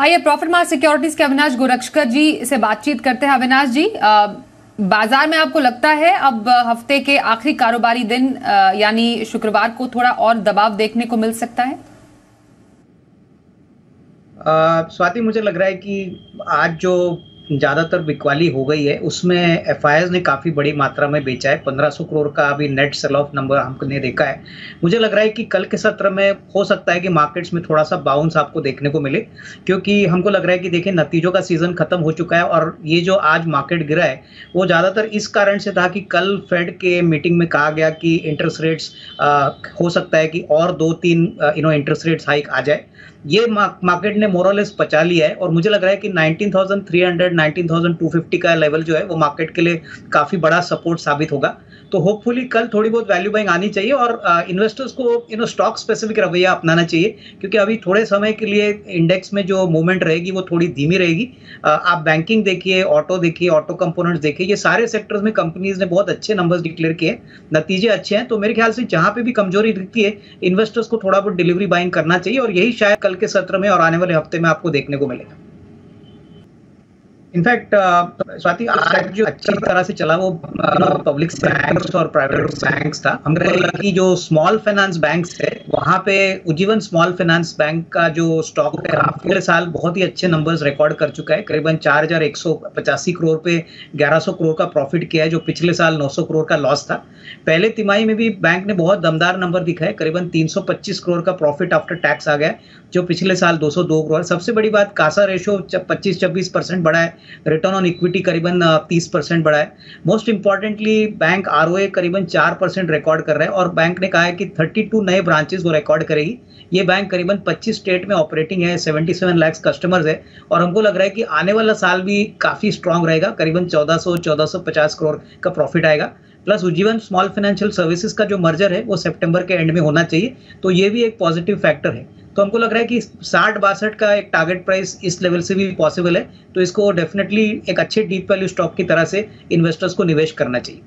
आइए profit mark securities के अविनाश गोरक्षकर जी से बातचीत करते हैं। अविनाश जी, बाजार में आपको लगता है अब हफ्ते के आखिरी कारोबारी दिन यानी शुक्रवार को थोड़ा और दबाव देखने को मिल सकता है? स्वाति, मुझे लग रहा है कि आज जो ज्यादातर बिकवाली हो गई है उसमें एफआईआईज ने काफी बड़ी मात्रा में बेचा है। 1500 करोड़ का अभी नेट सेल ऑफ नंबर हमने देखा है। मुझे लग रहा है कि कल के सत्र में हो सकता है कि मार्केट्स में थोड़ा सा बाउंस आपको देखने को मिले, क्योंकि हमको लग रहा है कि देखिए नतीजों का सीजन खत्म हो चुका है और ये जो आज मार्केट गिरा है वो ज्यादातर इस कारण से था कि कल फेड के मीटिंग में कहा गया कि इंटरेस्ट रेट्स हो सकता है कि और 2-3 इंटरेस्ट रेट्स हाइक आ जाए। ये मार्केट ने मोरलेस पचा लिया है और मुझे लग रहा है कि 19,300 19,250 का लेवल जो है वो मार्केट के लिए काफी बड़ा सपोर्ट साबित होगा। तो होपफुली कल थोड़ी बहुत वैल्यू बाइंग आनी चाहिए और इन्वेस्टर्स को स्टॉक स्पेसिफिक रवैया अपनाना चाहिए, क्योंकि अभी थोड़े समय के लिए इंडेक्स में जो मूवमेंट रहेगी वो थोड़ी धीमी रहेगी। आप बैंकिंग देखिए, ऑटो देखिए, ऑटो कंपोनेंट्स देखिए, ये सारे सेक्टर्स में कंपनीज ने बहुत अच्छे नंबर्स डिक्लेयर किए, नतीजे अच्छे हैं। तो मेरे ख्याल से जहां पे भी कमजोरी दिखती है इन्वेस्टर्स को थोड़ा बहुत डिलीवरी बाइंग करना चाहिए और यही शायद कल के सत्र में और आने वाले हफ्ते में आपको देखने को मिलेगा। इनफैक्ट स्वाति, आज जो अच्छी तरह से चला वो पब्लिक बैंक्स और प्राइवेट बैंक्स था। हमको लगा कि जो स्मॉल फाइनेंस बैंक्स है वहां पे उज्जीवन स्मॉल फाइनेंस बैंक का जो स्टॉक है पिछले साल बहुत ही अच्छे नंबर्स रिकॉर्ड कर चुका है। करीबन 4,185 करोड़ पे 1,100 करोड़ का प्रॉफिट किया है, जो पिछले साल 900 करोड़ का लॉस था। पहले तिमाही में भी बैंक ने बहुत दमदार नंबर दिखा है, करीबन 325 करोड़ का प्रॉफिट आफ्टर टैक्स आ गया, जो पिछले साल 202 करोड़। सबसे बड़ी बात, कासा रेशो 25-26% बढ़ा है, रिटर्न ऑन इक्विटी करीबन 30% बढ़ा है। मोस्ट इंपॉर्टेंटली बैंक आरओए करीबन 4% रिकॉर्ड कर रहा है और बैंक ने कहा है कि 32 नए ब्रांचेस वो रिकॉर्ड करेगी। ये बैंक करीबन 25 स्टेट में ऑपरेटिंग है, 77 लाख कस्टमर्स है और हमको लग रहा है कि आने वाला साल भी काफी स्ट्रांग रहेगा। करीबन 1450 करोड़ का प्रॉफिट आएगा। Plus Ujjivan small financial services का जो मर्जर है वो सितंबर के एंड में होना चाहिए, तो ये भी एक पॉजिटिव फैक्टर है। तो हमको लग रहा है कि 60-62 का एक टारगेट प्राइस इस लेवल से भी पॉसिबल है, तो इसको डेफिनेटली एक अच्छे डीप वैल्यू स्टॉक की तरह से इन्वेस्टर्स को निवेश करना चाहिए।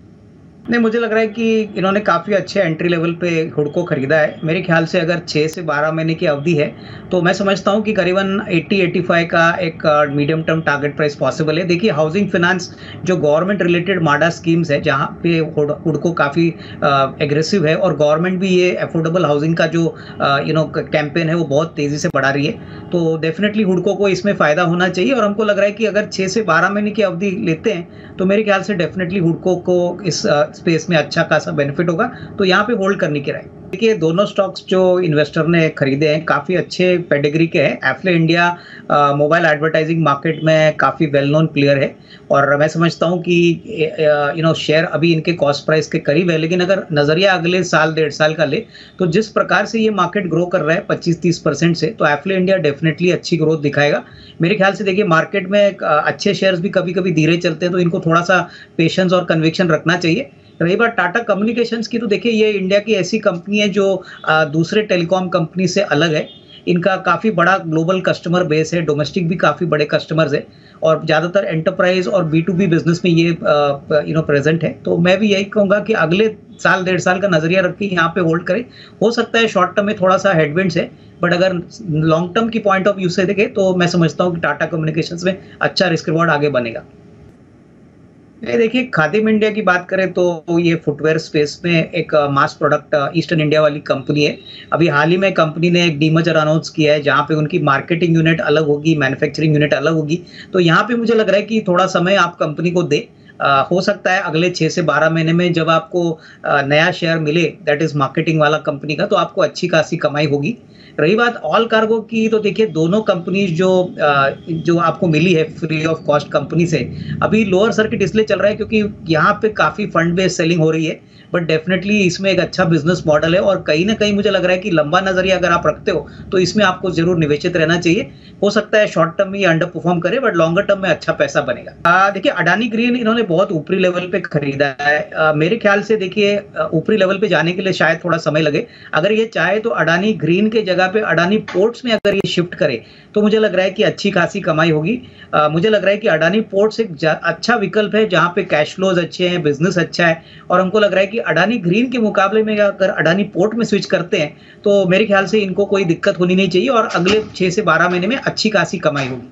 नहीं, मुझे लग रहा है कि इन्होंने काफ़ी अच्छे एंट्री लेवल पे हुडको खरीदा है। मेरे ख्याल से अगर 6 से 12 महीने की अवधि है तो मैं समझता हूँ कि करीबन 80-85 का एक medium term target price possible है। देखिए, हाउसिंग फाइनेंस जो गवर्नमेंट रिलेटेड माडा स्कीम्स है जहाँ पे हुडको काफ़ी एग्रेसिव है और गवर्नमेंट भी ये अफोर्डेबल हाउसिंग का जो कैंपेन है वो बहुत तेज़ी से बढ़ा रही है, तो डेफिनेटली हुडको को इसमें फ़ायदा होना चाहिए। और हमको लग रहा है कि अगर 6 से 12 महीने की अवधि लेते हैं तो मेरे ख्याल से डेफिनेटली हुडको को इस स्पेस में अच्छा खासा बेनिफिट होगा, तो यहाँ पे होल्ड करने की राय। देखिए, दोनों स्टॉक्स जो इन्वेस्टर ने खरीदे हैं काफ़ी अच्छे पेडिग्री के हैं। एफले इंडिया मोबाइल एडवर्टाइजिंग मार्केट में काफ़ी वेल नोन प्लेयर है और मैं समझता हूँ कि शेयर अभी इनके कॉस्ट प्राइस के करीब है, लेकिन अगर नज़रिया अगले साल 1.5 साल का ले तो जिस प्रकार से ये मार्केट ग्रो कर रहा है 25-30% से, तो एफले इंडिया डेफिनेटली अच्छी ग्रोथ दिखाएगा मेरे ख्याल से। देखिए, मार्केट में अच्छे शेयर्स भी कभी कभी धीरे चलते हैं, तो इनको थोड़ा सा पेशेंस और कन्विक्शन रखना चाहिए। रही बात टाटा कम्युनिकेशंस की, तो देखिए ये इंडिया की ऐसी कंपनी है जो दूसरे टेलीकॉम कंपनी से अलग है। इनका काफ़ी बड़ा ग्लोबल कस्टमर बेस है, डोमेस्टिक भी काफ़ी बड़े कस्टमर्स है और ज़्यादातर एंटरप्राइज और B2B बिजनेस में ये प्रेजेंट है। तो मैं भी यही कहूँगा कि अगले साल 1.5 साल का नजरिया रख के यहाँ पे होल्ड करें। हो सकता है शॉर्ट टर्म में थोड़ा सा हेडविंड्स है, बट अगर लॉन्ग टर्म की पॉइंट ऑफ व्यू से देखें तो मैं समझता हूँ कि टाटा कम्युनिकेशंस में अच्छा रिस्क रिवॉर्ड आगे बनेगा। देखिए, खादिम इंडिया की बात करें तो ये फुटवेयर स्पेस में एक मास प्रोडक्ट ईस्टर्न इंडिया वाली कंपनी है। अभी हाल ही में कंपनी ने एक डीमर्जर अनाउंस किया है जहां पे उनकी मार्केटिंग यूनिट अलग होगी, मैन्युफैक्चरिंग यूनिट अलग होगी। तो यहाँ पे मुझे लग रहा है कि थोड़ा समय आप कंपनी को दे। हो सकता है अगले 6 से 12 महीने में जब आपको नया शेयर मिले, दैट इज मार्केटिंग वाला कंपनी का, तो आपको अच्छी खासी कमाई होगी। रही बात ऑल कार्गो की, तो देखिए दोनों कंपनीज जो आपको मिली है फ्री ऑफ कॉस्ट कंपनी से, अभी लोअर सर्किट इसलिए चल रहा है क्योंकि यहाँ पे काफ़ी फंड बेस्ड सेलिंग हो रही है, बट डेफिनेटली इसमें एक अच्छा बिजनेस मॉडल है और कहीं ना कहीं मुझे लग रहा है कि लंबा नजरिया अगर आप रखते हो तो इसमें आपको जरूर निवेशित रहना चाहिए। हो सकता है शॉर्ट टर्म में ये अंडर परफॉर्म करे, बट लॉन्गर टर्म में अच्छा पैसा बनेगा। देखिए, अडानी ग्रीन इन्होंने बहुत ऊपरी लेवल पे खरीदा है। मेरे ख्याल से देखिए ऊपरी लेवल पे जाने के लिए शायद थोड़ा समय लगे। अगर ये चाहे तो अडानी ग्रीन के जगह जगह पे अडानी पोर्ट्स में अगर ये शिफ्ट करे तो मुझे लग रहा है कि अच्छी खासी कमाई होगी। मुझे लग रहा है कि अडानी पोर्ट्स एक अच्छा विकल्प है जहां पे कैश फ्लोज अच्छे हैं, बिजनेस अच्छा है, और हमको लग रहा है कि अडानी ग्रीन के मुकाबले में अगर अडानी पोर्ट में स्विच करते हैं तो मेरे ख्याल से इनको कोई दिक्कत होनी नहीं चाहिए और अगले 6 से 12 महीने में अच्छी खासी कमाई होगी।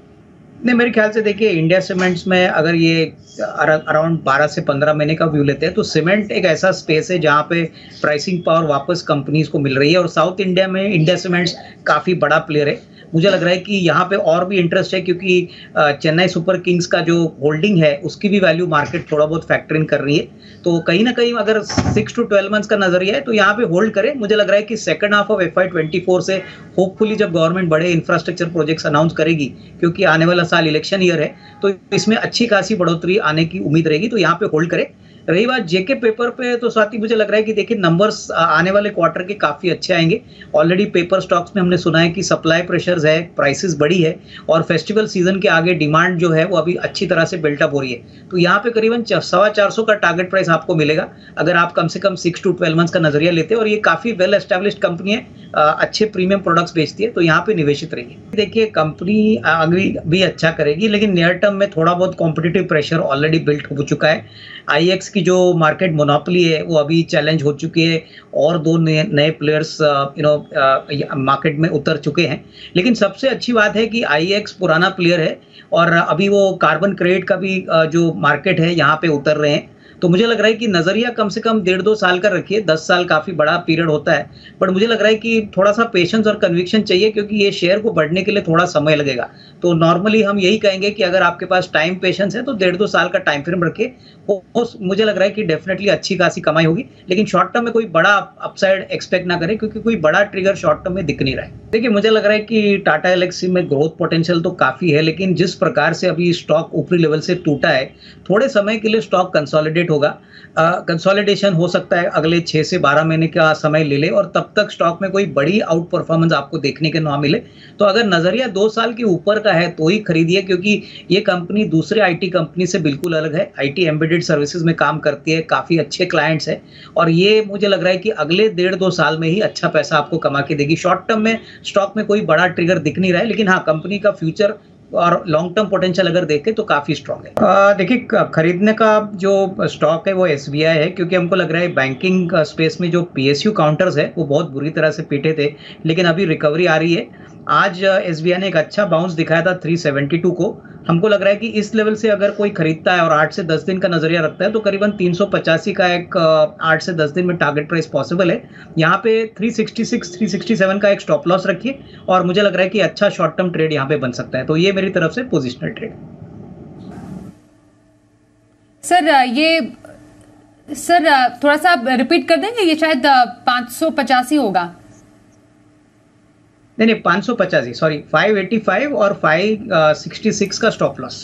नहीं, मेरे ख्याल से देखिए इंडिया सीमेंट्स में अगर ये अराउंड 12 से 15 महीने का व्यू लेते हैं तो सीमेंट एक ऐसा स्पेस है जहाँ पे प्राइसिंग पावर वापस कंपनीज को मिल रही है, और साउथ इंडिया में इंडिया सीमेंट्स काफ़ी बड़ा प्लेयर है। मुझे लग रहा है कि यहाँ पे और भी इंटरेस्ट है क्योंकि चेन्नई सुपर किंग्स का जो होल्डिंग है उसकी भी वैल्यू मार्केट थोड़ा बहुत फैक्टर इन कर रही है। तो कहीं ना कहीं अगर 6 to 12 मंथ्स का नजरिया है तो यहाँ पे होल्ड करें। मुझे लग रहा है कि सेकंड हाफ ऑफ FY24 से होपफुली जब गवर्नमेंट बड़े इंफ्रास्ट्रक्चर प्रोजेक्ट्स अनाउंस करेगी, क्योंकि आने वाला साल इलेक्शन ईयर है, तो इसमें अच्छी खासी बढ़ोतरी आने की उम्मीद रहेगी, तो यहाँ पे होल्ड करें। रही बात जेके पेपर पे, तो स्वाति मुझे लग रहा है कि देखिए नंबर्स आने वाले क्वार्टर के काफी अच्छे आएंगे। ऑलरेडी पेपर स्टॉक्स में हमने सुना है कि सप्लाई प्रेशर्स है, प्राइसेस बढ़ी है, और फेस्टिवल सीजन के आगे डिमांड जो है वो अभी अच्छी तरह से बिल्टअप हो रही है। तो यहाँ पे करीबन 450 का टारगेट प्राइस आपको मिलेगा अगर आप कम से कम 6 to 12 मंथ्स का नजरिया लेते हैं, और ये काफी वेल एस्टेब्लिश्ड कंपनी है, अच्छे प्रीमियम प्रोडक्ट्स बेचती है, तो यहाँ पे निवेशित रहिए। देखिए कंपनी अभी भी अच्छा करेगी, लेकिन नियर टर्म में थोड़ा बहुत कॉम्पिटिटिव प्रेशर ऑलरेडी बिल्ट हो चुका है। IEX की जो मार्केट मोनोपोली है वो अभी चैलेंज हो चुकी है, और 2 नए प्लेयर्स मार्केट में उतर चुके हैं। लेकिन सबसे अच्छी बात है कि IEX पुराना प्लेयर है, और अभी वो कार्बन क्रेडिट का भी जो मार्केट है यहाँ पे उतर रहे हैं। तो मुझे लग रहा है कि नजरिया कम से कम 1.5-2 साल का रखिए। 10 साल काफी बड़ा पीरियड होता है, बट मुझे लग रहा है कि थोड़ा सा पेशेंस और कन्विक्शन चाहिए, क्योंकि ये शेयर को बढ़ने के लिए थोड़ा समय लगेगा। तो नॉर्मली हम यही कहेंगे कि अगर आपके पास टाइम पेशेंस है तो 1.5-2 साल का टाइम फ्रेम रखिए। मुझे लग रहा है कि डेफिनेटली अच्छी खासी कमाई होगी, लेकिन शॉर्ट टर्म में कोई बड़ा अपसाइड एक्सपेक्ट ना करें, क्योंकि कोई बड़ा ट्रिगर शॉर्ट टर्म में दिख नहीं रहा है। देखिए मुझे लग रहा है कि टाटा एल्क्सी में ग्रोथ पोटेंशियल तो काफी है, लेकिन जिस प्रकार से अभी स्टॉक ऊपरी लेवल से टूटा है, थोड़े समय के लिए स्टॉक कंसोलिडेट होगा। कंसोलिडेशन हो सकता है अगले 6 से 12 महीने का समय ले ले, और तब तक स्टॉक में कोई बड़ी आउट परफॉर्मेंस आपको देखने के ना मिले। तो अगर नजरिया 2 साल के ऊपर का है तो ही खरीदिए, क्योंकि ये कंपनी दूसरे IT कंपनी से बिल्कुल अलग है। IT एम्बेडेड सर्विसेज में काम करती है, काफी अच्छे क्लाइंट्स है, और ये मुझे लग रहा है कि अगले 1.5-2 साल में ही अच्छा पैसा आपको कमा के देगी। शॉर्ट टर्म में स्टॉक में कोई बड़ा ट्रिगर दिख नहीं रहा है, लेकिन हाँ कंपनी का फ्यूचर और लॉन्ग टर्म पोटेंशियल अगर देखें तो काफी स्ट्रांग है। देखिए खरीदने का जो स्टॉक है वो SBI है, क्योंकि हमको लग रहा है बैंकिंग स्पेस में जो PSU काउंटर्स है वो बहुत बुरी तरह से पीटे थे, लेकिन अभी रिकवरी आ रही है। आज SBI ने एक अच्छा बाउंस दिखाया था 372 को। हमको लग रहा है कि इस लेवल से अगर कोई खरीदता है और 8 से 10 दिन का नजरिया रखता है तो करीबन 385 का एक 8 से 10 दिन में टारगेट प्राइस पॉसिबल है। यहाँ पे 366 367 का एक स्टॉप लॉस रखिए, और मुझे लग रहा है कि अच्छा शॉर्ट टर्म ट्रेड यहाँ पे बन सकता है। तो ये मेरी तरफ से पोजिशनल ट्रेड। सर थोड़ा सा रिपीट कर देंगे, ये शायद 585 होगा। नहीं 585, सॉरी 585 और 566 का स्टॉप लॉस।